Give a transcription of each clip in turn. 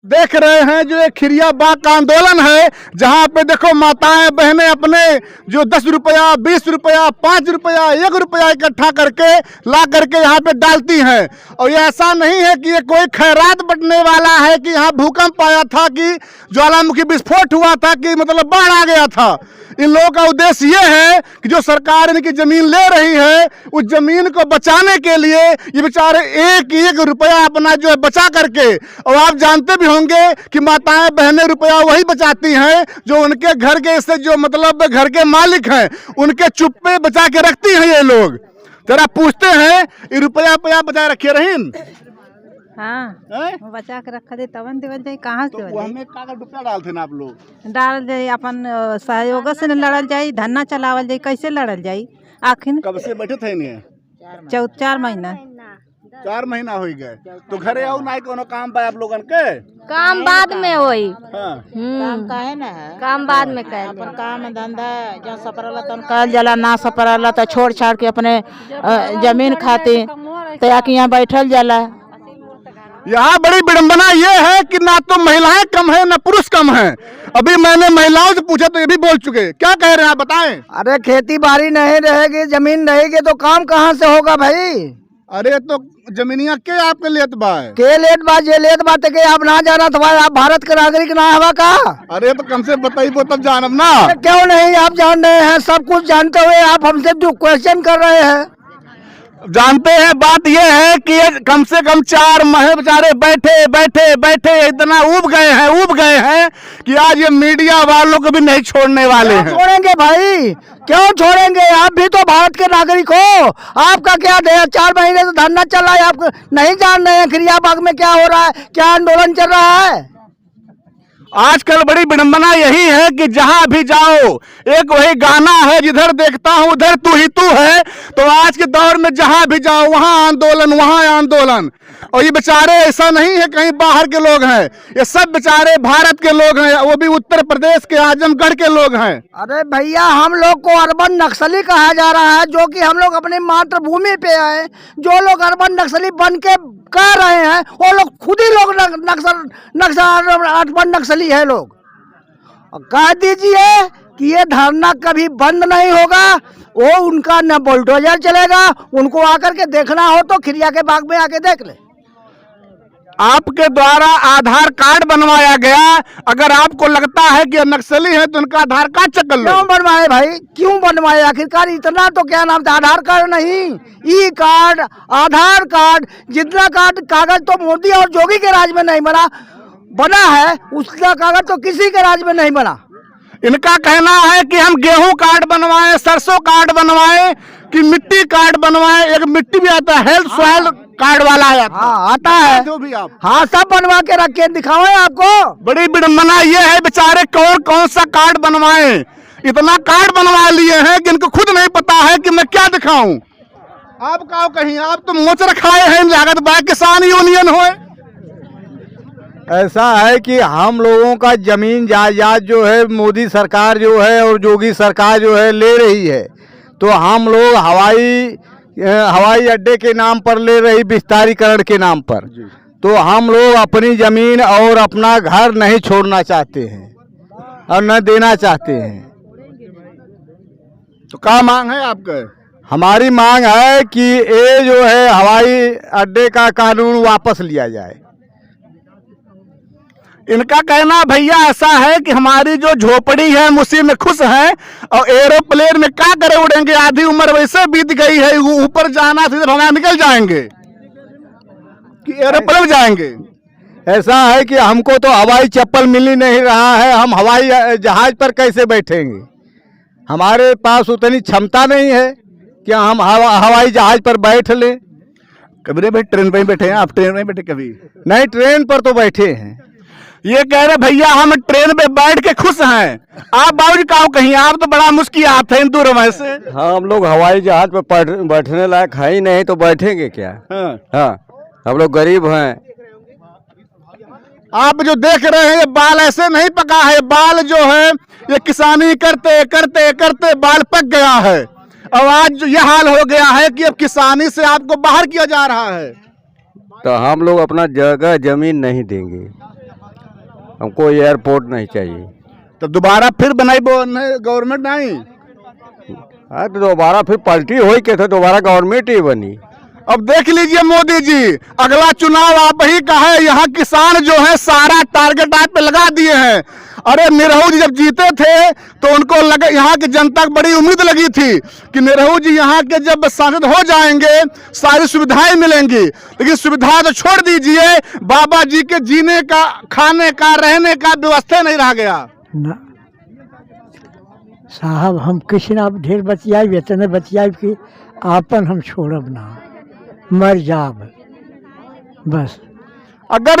देख रहे हैं जो एक खिरिया बाग का आंदोलन है, जहां पे देखो माताएं बहनें अपने जो 10 रुपया 20 रुपया 5 रुपया 1 रुपया इकट्ठा करके ला करके यहाँ पे डालती हैं। और ये ऐसा नहीं है कि ये कोई खैरात बंटने वाला है कि यहाँ भूकंप आया था, कि ज्वालामुखी विस्फोट हुआ था, कि मतलब बाढ़ आ गया था। इन लोगों का उद्देश्य ये है कि जो सरकार इनकी जमीन ले रही है, उस जमीन को बचाने के लिए ये बेचारे एक एक रुपया अपना जो है बचा करके, और आप जानते भी होंगे कि माताएं बहनें रुपया वही बचाती हैं जो उनके घर के से जो मतलब घर के मालिक हैं उनके चुप्पे बचा के रखती हैं। ये लोग जरा पूछते हैं ये रुपया बचा रखे रहीन। हाँ, वो बचा के रखा दे तवन देवल जाई कहाँ से तो हमें कागज रुपया डालते ना आप लोग डाल जाई अपन सहयोग से न लड़ल जाई, धरना चलावल जाई, कैसे लड़ल जाई? आखिर कब से बैठे थे इन्हें? 4 महीना 4 महीना हो गए। तो घरे आओ ना कोनो काम बा आप लोगन के? काम बाद में होई। हाँ। काम काहे ना है, काम बाद में कर अपन काम धंधा जहाँ सपरला तन कल जला, ना सपरला तो छोड़ छाड़ के अपने जमीन खाते तो आके यहाँ बैठल जाला। यहाँ बड़ी विडम्बना ये है कि ना तो महिलाएं कम है ना पुरुष कम है। अभी मैंने महिलाओं से पूछा तो ये भी बोल चुके। क्या कह रहे हैं आप बताएं? अरे खेती बाड़ी नहीं रहेगी, जमीन रहेगी तो काम कहाँ से होगा भाई? अरे तो जमीनिया के आपके लेत बा के लेट बा जे लेट बात के आप ना जाना तो भाई आप भारत के नागरिक ना हवा का? अरे तो कम से बताइए तब जानब ना। क्यों नहीं, आप जान रहे हैं, सब कुछ जानते हुए आप हमसे जो क्वेश्चन कर रहे हैं। जानते हैं बात यह है कि कम से कम 4 महीने बेचारे बैठे इतना उब गए हैं कि आज ये मीडिया वालों को भी नहीं छोड़ने वाले हैं। छोड़ेंगे भाई, क्यों छोड़ेंगे? आप भी तो भारत के नागरिक हो। आपका क्या दे 4 महीने से धरना चल रहा है, आप नहीं जान रहे हैं खिरिया बाग में क्या हो रहा है, क्या आंदोलन चल रहा है? आजकल बड़ी विडंबना यही है कि जहां भी जाओ एक वही गाना है, जिधर देखता हूं उधर तू ही तू है। तो आज के दौर में जहां भी जाओ वहां आंदोलन। और ये बेचारे ऐसा नहीं है कहीं बाहर के लोग हैं, ये सब बेचारे भारत के लोग हैं, वो भी उत्तर प्रदेश के आजमगढ़ के लोग हैं। अरे भैया, हम लोग को अर्बन नक्सली कहा जा रहा है, जो कि हम लोग अपनी मातृभूमि पे आए। जो लोग अर्बन नक्सली बन के कह रहे हैं वो लोग खुद ही लोग अर्बन नक्सली है लोग। कह दीजिए कि ये धरना कभी बंद नहीं होगा, वो उनका न बुलडोजर चलेगा। उनको आकर के देखना हो तो खिरिया के बाग में आके देख ले। आपके द्वारा आधार कार्ड बनवाया गया, अगर आपको लगता है कि नक्सली है तो उनका आधार कार्ड चेक कर लो। क्यों बनवाए भाई, क्यों बनवाए? आखिरकार इतना तो क्या नाम था, आधार कार्ड नहीं, ई कार्ड, आधार कार्ड, जितना कार्ड कागज तो मोदी और जोगी के राज में नहीं बना है, उसका कागज तो किसी के राज में नहीं बना। इनका कहना है कि हम गेहूं कार्ड बनवाएं, सरसों कार्ड बनवाएं, कि मिट्टी कार्ड बनवाएं। एक मिट्टी भी आता है, हेल्थ सॉइल कार्ड वाला आता है जो भी आप। हाँ, सब बनवा के रखे दिखाओ आपको। बड़ी विडम्बना ये है बेचारे कौन सा कार्ड बनवाएं। इतना कार्ड बनवा लिए हैं कि इनको खुद नहीं पता है कि मैं क्या दिखाऊं। आप कहो कहीं, आप तो मोच रखाए हैं लागत बाय किसान यूनियन हो। ऐसा है कि हम लोगों का जमीन जायदाद जो है मोदी सरकार जो है और योगी सरकार जो है ले रही है, तो हम लोग हवाई अड्डे के नाम पर ले रही, विस्तारीकरण के नाम पर। तो हम लोग अपनी जमीन और अपना घर नहीं छोड़ना चाहते हैं और न देना चाहते हैं। तो क्या मांग है आपका? हमारी मांग है कि ये जो है हवाई अड्डे का कानून वापस लिया जाए। इनका कहना भैया ऐसा है कि हमारी जो झोपड़ी है उसी में खुश है, और एरोप्लेन में क्या करे उड़ेंगे, आधी उम्र वैसे बीत गई है, ऊपर जाना सीधे हमारे निकल जाएंगे कि एरोप्लेन जाएंगे। ऐसा है कि हमको तो हवाई चप्पल मिल ही नहीं रहा है, हम हवाई जहाज पर कैसे बैठेंगे? हमारे पास उतनी क्षमता नहीं है कि हम हवाई जहाज पर बैठ लें। कभी भाई ट्रेन पे बैठे हैं आप? ट्रेन में बैठे कभी नहीं, ट्रेन पर तो बैठे हैं। ये कह रहे भैया हम ट्रेन पे बैठ के खुश हैं। आप बाबूजी कहो कहीं, आप तो बड़ा मुश्किल आप थे दूर से। हाँ, हम लोग हवाई जहाज पे बैठने लायक है ही नहीं, तो बैठेंगे क्या? हाँ, हम लोग गरीब हैं। आप जो देख रहे हैं ये बाल ऐसे नहीं पका है, बाल जो है ये किसानी करते करते करते बाल पक गया है। और आज यह हाल हो गया है कि अब किसानी से आपको बाहर किया जा रहा है। तो हम लोग अपना जगह जमीन नहीं देंगे। हमको एयरपोर्ट नहीं चाहिए। तो दोबारा फिर बनाई गवर्नमेंट नहीं? हाँ तो दोबारा फिर पलटी हो के तो दोबारा गवर्नमेंट ही बनी। अब देख लीजिए मोदी जी, अगला चुनाव आप ही का है। यहाँ किसान जो है सारा टारगेट आप पे लगा दिए हैं। अरे निरहू जी जब जीते थे तो उनको लगा, यहाँ की जनता को बड़ी उम्मीद लगी थी कि निरहू जी यहाँ के जब सांसद हो जाएंगे सारी सुविधाएं मिलेंगी, लेकिन सुविधा तो छोड़ दीजिए, बाबा जी के जीने का, खाने का, रहने का व्यवस्था नहीं रह गया ना साहब। हम किसी ना ढेर बचियाई इतने बचियाई कि आपन हम छोड़ब ना, मर जाब बस। अगर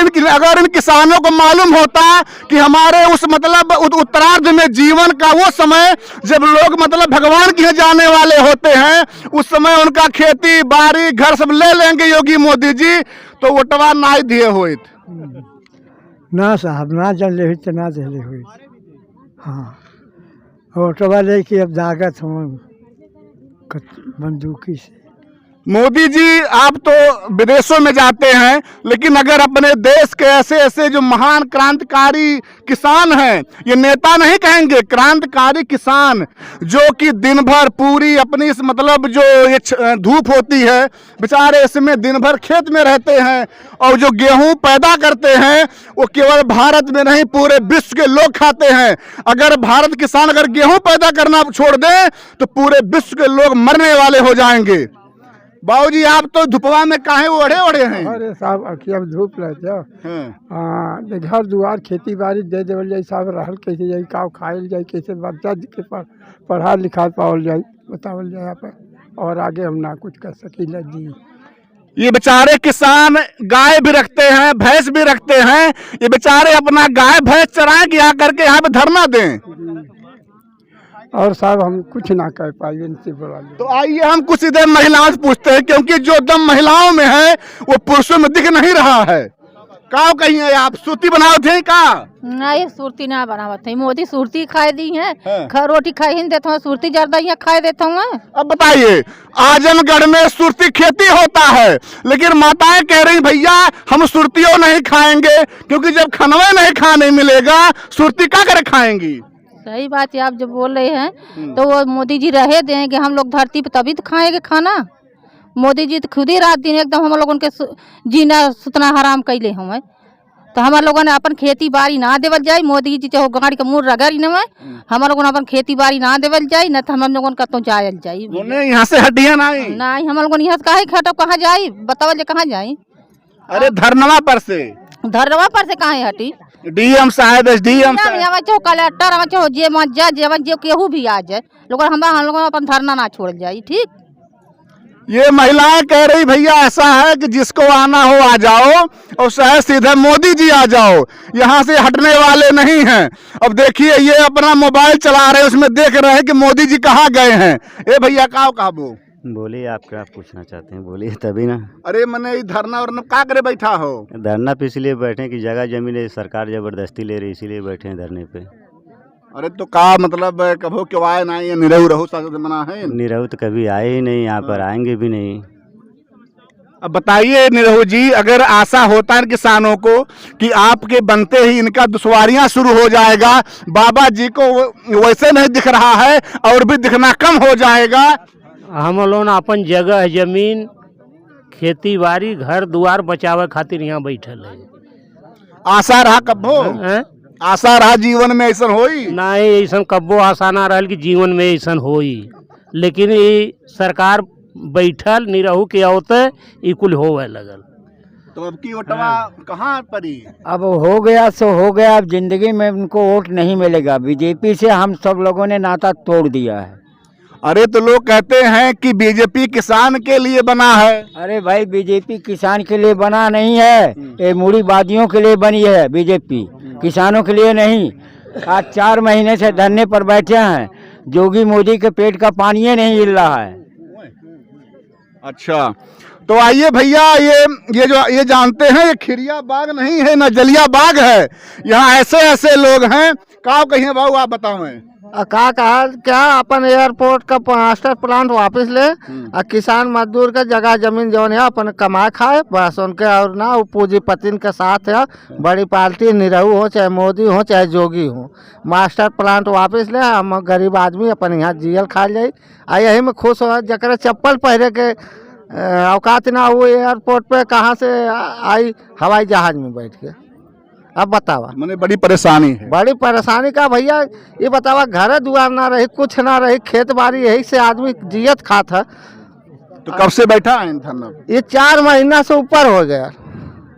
इन किसानों को मालूम होता कि हमारे उस मतलब उत्तरार्ध में जीवन का वो समय जब लोग मतलब भगवान के यहाँ जाने वाले होते हैं, उस समय उनका खेती बाड़ी घर सब ले लेंगे योगी मोदी जी, तो वोटवा ना ही दिए हुए। ना साहब ना जले हुई तो ना जले हुई। हाँ ओटवा लेके अब जागत हूँ बंदूकी से। मोदी जी आप तो विदेशों में जाते हैं, लेकिन अगर अपने देश के ऐसे ऐसे जो महान क्रांतिकारी किसान हैं, ये नेता नहीं कहेंगे, क्रांतिकारी किसान जो कि दिन भर पूरी अपनी इस मतलब जो ये धूप होती है, बेचारे इसमें दिन भर खेत में रहते हैं और जो गेहूं पैदा करते हैं वो केवल भारत में नहीं पूरे विश्व के लोग खाते हैं। अगर भारत किसान अगर गेहूं पैदा करना छोड़ दें तो पूरे विश्व के लोग मरने वाले हो जाएंगे। बाबूजी आप तो धुपवा में काहे ओढ़े ओढ़े हैं? अरे साहब अखिया में धूप लगे घर दुआर खेती बाड़ी दे देवल जाए साहब, रहल कैसे जाए, का खाइल जाए, कैसे बच्चा के पढ़ा लिखा पावल जाए, बतावल जाए पर, और आगे हम ना कुछ कर सकीला जी। ये बेचारे किसान गाय भी रखते हैं, भैंस भी रखते हैं, ये बेचारे अपना गाय भैंस चराएं कि यहाँ करके यहाँ पे धरना दें, और साहब हम कुछ ना कर पाए इनसे बोला। तो आइए हम कुछ इधर महिलाओं से पूछते हैं, क्योंकि जो दम महिलाओं में है वो पुरुषों में दिख नहीं रहा है। का कहीं है आप सूती बनाओ थे का? नहीं सूरती ना बनावत है, मोदी सूरती खाए दी है, रोटी खाई ही देता हूँ, सूरती जर्दा यहाँ खाए देता हूँ। अब बताइए, आजमगढ़ में सुरती खेती होता है, लेकिन माताएं कह रही भैया हम सुरतियों नहीं खाएंगे, क्योंकि जब खनवे नहीं खाने मिलेगा सुरती क्या करे खाएंगी। सही बात है, आप जब बोल रहे हैं तो वो मोदी जी रहे देंगे हम लोग धरती पे तभी तो खाएंगे खाना। मोदी जी तो खुद ही रात दिन एकदम हम लोगों के जीना सुतना हराम कैले हमें, तो हमारे लोगों ने अपन खेती बाड़ी ना देवल जाए, मोदी जी चाहे गाड़ी का मुँह रगड़ न हमारे लोगों ने अपन खेती बाड़ी ना देवल जाए, न तो हम लोगों का तो जायल जाए। यहाँ से हड्डियाँ नहीं हम लोगों यहाँ से काहे खटो कहाँ जाए, बतावल कहाँ जाए? अरे धरनवा पर से कहाँ हटी? डीएम साहब एसडीएम कलेक्टर जे केहू भी आ जाए, हम लोग अपन धरना ना छोड़ जाए। ठीक, ये महिलाएं कह रही भैया ऐसा है कि जिसको आना हो आ जाओ, और शायद सीधे मोदी जी आ जाओ, यहाँ से हटने वाले नहीं हैं। अब देखिए ये अपना मोबाइल चला रहे हैं, उसमें देख रहे हैं कि मोदी जी कहाँ गए हैं। ए भैया कहाँ बोलिए, आप क्या पूछना चाहते हैं, बोलिए तभी ना। अरे मैंने धरना और क्या करे बैठा हो? धरना पे इसलिए बैठे कि जगह जमीन सरकार जबरदस्ती ले रही, इसीलिए बैठे हैं धरने पे। अरे तो का मतलब कभो क्यों आए ना, ये निरहू रहू मना है? निरहू तो कभी आए ही नहीं, यहाँ पर आएंगे भी नहीं। अब बताइए निरहू जी, अगर आशा होता है किसानों को कि आपके बनते ही इनका दुश्वारियां शुरू हो जाएगा, बाबा जी को वैसे नहीं दिख रहा है और भी दिखना कम हो जाएगा। हम लोग अपन जगह जमीन खेती बाड़ी घर दुआर बचावे खातिर यहाँ बैठल है। आशा रहा कब्बो, आशा रहा जीवन में ऐसा होई नहीं, ऐसा कब्बो आशा ना रहल कि जीवन में ऐसा होई, लेकिन ये सरकार बैठल निरहू के औते ई कुल होवे लगल। तो अब की वोटवा कहाँ पड़ी? अब हो गया सो हो गया, अब जिंदगी में उनको वोट नहीं मिलेगा। बीजेपी से हम सब लोगों ने नाता तोड़ दिया है। अरे तो लोग कहते हैं कि बीजेपी किसान के लिए बना है। अरे भाई बीजेपी किसान के लिए बना नहीं है, ये मूढ़ीवादियों के लिए बनी है बीजेपी, किसानों के लिए नहीं। आज 4 महीने से धरने पर बैठे हैं, जोगी मोदी के पेट का पानी ही नहीं हिल रहा है। अच्छा तो आइए भैया, ये जानते हैं ये खिरिया बाग नहीं है, न जलिया बाग है, यहाँ ऐसे ऐसे लोग हैं। का कहिए बाबू आप बताओ। का कहा क्या अपन एयरपोर्ट का मास्टर प्लांट वापस ले और किसान मजदूर का जगह जमीन जौन है अपन कमा खाए बस उनके, और ना वो पूंजीपतिन के साथ है। बड़ी पार्टी निरहू हो चाहे मोदी हो चाहे जोगी हो, मास्टर प्लांट वापस ले, हम गरीब आदमी अपन यहाँ जियल खा जाए। आ यही में खुश हो जरा चप्पल पहरे के औकात ना हो एयरपोर्ट पे कहाँ से आई हवाई जहाज में बैठ के। अब बतावा, मैंने बड़ी परेशानी है। बड़ी परेशानी का भैया ये बतावा, घर दुआर ना रही, कुछ ना रही, खेत बाड़ी यही से आदमी जियत खात है। तो कब से बैठा है धरना पे? ये 4 महीना से ऊपर हो गया।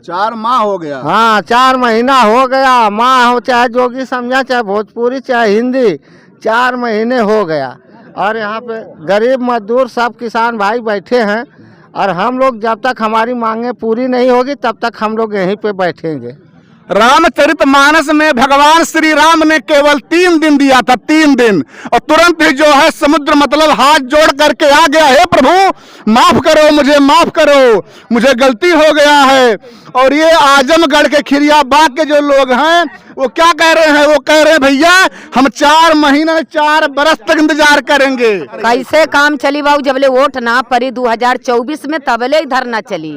4 माह हो गया। हाँ 4 महीना हो गया। माँ हो चाहे जोगी समझा चाहे भोजपुरी चाहे हिंदी, 4 महीने हो गया। और यहाँ पे गरीब मजदूर सब किसान भाई बैठे हैं, और हम लोग जब तक हमारी मांगे पूरी नहीं होगी तब तक हम लोग यहीं पे बैठेंगे। रामचरितमानस में भगवान श्री राम ने केवल 3 दिन दिया था, 3 दिन, और तुरंत ही जो है समुद्र मतलब हाथ जोड़ करके आ गया, हे प्रभु माफ करो मुझे, माफ करो, मुझे गलती हो गया है। और ये आजमगढ़ के खिरियाबाग के जो लोग हैं वो क्या कह रहे हैं? वो कह रहे हैं भैया हम 4 महीना 4 बरस तक इंतजार करेंगे। कैसे काम चली बाबू, जबले वोट ना पड़ी 2024 में तबले इधर ना चली,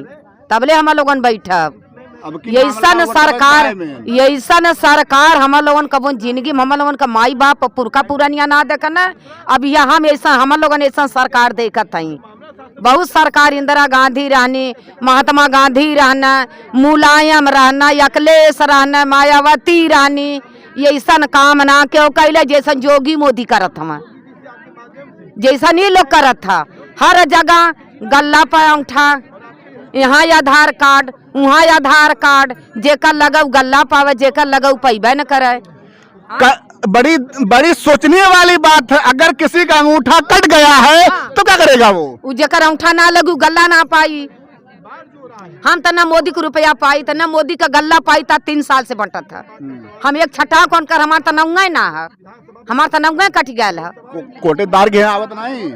तबले हम लोगन बैठब। ऐसा सरकार हम लोगन का जिंदगी में हम लोगन का माई बाप पुरखा पुरानिया ना देखना। अब यहाँ हम ऐसा हम लोगन ऐसा सरकार देखत हई। बहुत सरकार, इंदिरा गांधी रहनी, महात्मा गांधी रहना, मुलायम रहना, अखिलेश रहना, मायावती रहनी, ये ऐसा काम ना क्यों कैले जैसा जोगी मोदी करत हम, जैसा नहीं लोग करत था। हर जगह गल्ला पर अंगूठा, यहाँ आधार कार्ड वहाँ आधार कार्ड, जेकर लगाऊ गल्ला पावे, जेकर लगाऊ पैबे न करे। बड़ी बड़ी सोचने वाली बात है। अगर किसी का अंगूठा कट गया है तो क्या करेगा वो? जेकर अंगूठा ना लगू गल्ला ना पाई। हम तो ना मोदी को रुपया पाई तो ना मोदी का गल्ला पाई था। 3 साल से बंटा था। हम एक छठा कौन कर हमार तो नौंगा ना है, हमार तो नौंगा कट गया है। कोटेदार के आवत नहीं,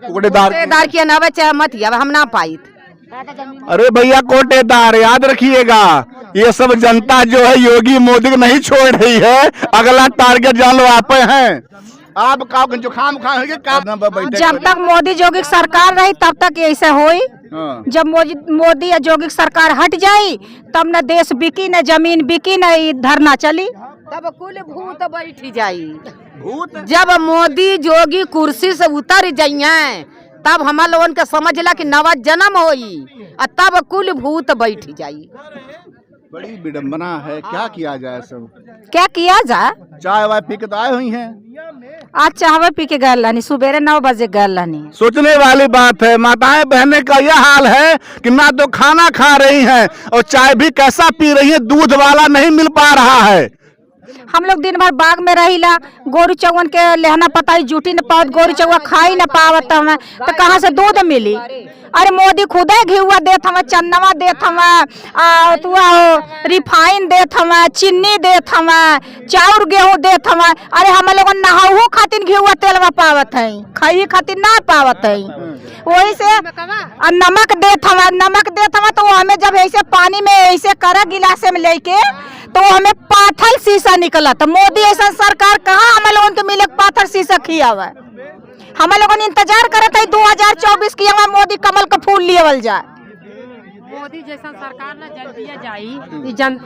कोटेदार के ना चाहे मत हम ना पाई। अरे भैया कोटेदार याद रखिएगा, ये सब जनता जो है योगी मोदी को नहीं छोड़ रही है। अगला टारगेट जान लो आप हैं। आप जो खाम खाएंगे जब तक मोदी जोगी सरकार रही तब तक ऐसे होई। जब मोदी या जोगी सरकार हट जाई तब न देश बिकी, न जमीन बिकी, न धरना चली, तब कुल भूत बैठ जाई। जब मोदी जोगी कुर्सी से उतर जाइए तब हम लोगन के समझला कि नवा जन्म होई, तब कुल भूत बैठ जाई। बड़ी विडम्बना है, क्या किया जाए? सब क्या किया जाए? चाय वाय पी के तो आए हुई हैं। आज चाय पी के गए लानी, सुबेरे 9 बजे गए लानी। सोचने वाली बात है। माताएं बहनें का यह हाल है कि ना तो खाना खा रही हैं और चाय भी कैसा पी रही है, दूध वाला नहीं मिल पा रहा है। हम लोग दिन भर बाग में रहिला, गोरू चौवन के लेहना पताई जूटी न पावत, गोरू चौवा खाई न पावत हमें, तो कहाँ से दूध मिली? अरे मोदी खुदे घिउआ देत हमें, चन्नवा देत हमें, तू रिफाइन देत हमें, चीनी देत हमें, चाउर गेहूँ देत हमें। अरे हम लोग नहाऊ खातिर घिउआ तेलवा पावत है, खाई खातिर ना पावत है। वही से नमक देत हमें, तो हमें जब ऐसे पानी में ऐसे करा गिलासे में लेके तो हमें पाथर शीशा निकला। तो मोदी ऐसा सरकार कहाँ हम लोगों को मिले पाथर शीशा खियावा? हम लोगों इंतजार करत है 2024 की हमारे मोदी कमल का फूल लियावल जाए। मोदी जैसा सरकार ना जल्दी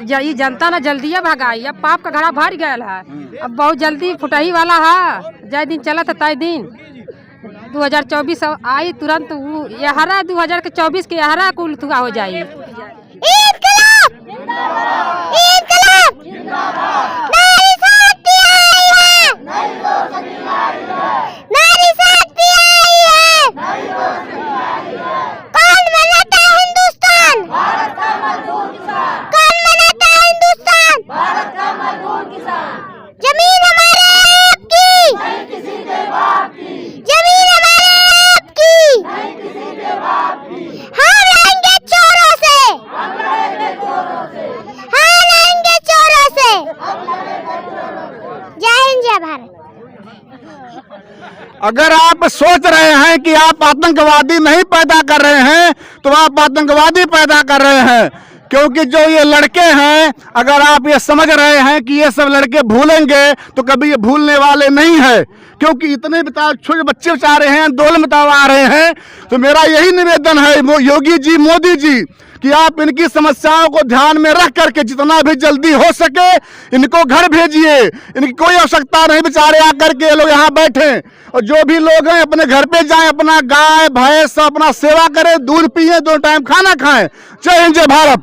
जाई, जनता ना जल्दी भगाई। अब पाप का घड़ा भर गया है, अब बहुत जल्दी फुटही वाला है। जय दिन चला था तय दिन 2024 आई तुरंत। यहरा 2024 के यहरा कुल थुआ हो जाए। अगर आप सोच रहे हैं कि आप आतंकवादी नहीं पैदा कर रहे हैं तो आप आतंकवादी पैदा कर रहे हैं, क्योंकि जो ये लड़के हैं, अगर आप ये समझ रहे हैं कि ये सब लड़के भूलेंगे तो कभी ये भूलने वाले नहीं है, क्योंकि इतने छोटे बच्चे बेचारे हैं, आंदोलन बता रहे हैं। तो मेरा यही निवेदन है योगी जी, मोदी जी, कि आप इनकी समस्याओं को ध्यान में रख करके जितना भी जल्दी हो सके इनको घर भेजिए। इनकी कोई आवश्यकता नहीं, बेचारे आकर के लोग यहाँ बैठे, और जो भी लोग हैं अपने घर पे जाएं, अपना गाय भैंस अपना सेवा करें, दूध पिए, 2 टाइम खाना खाएं। जय हिंद, जय भारत।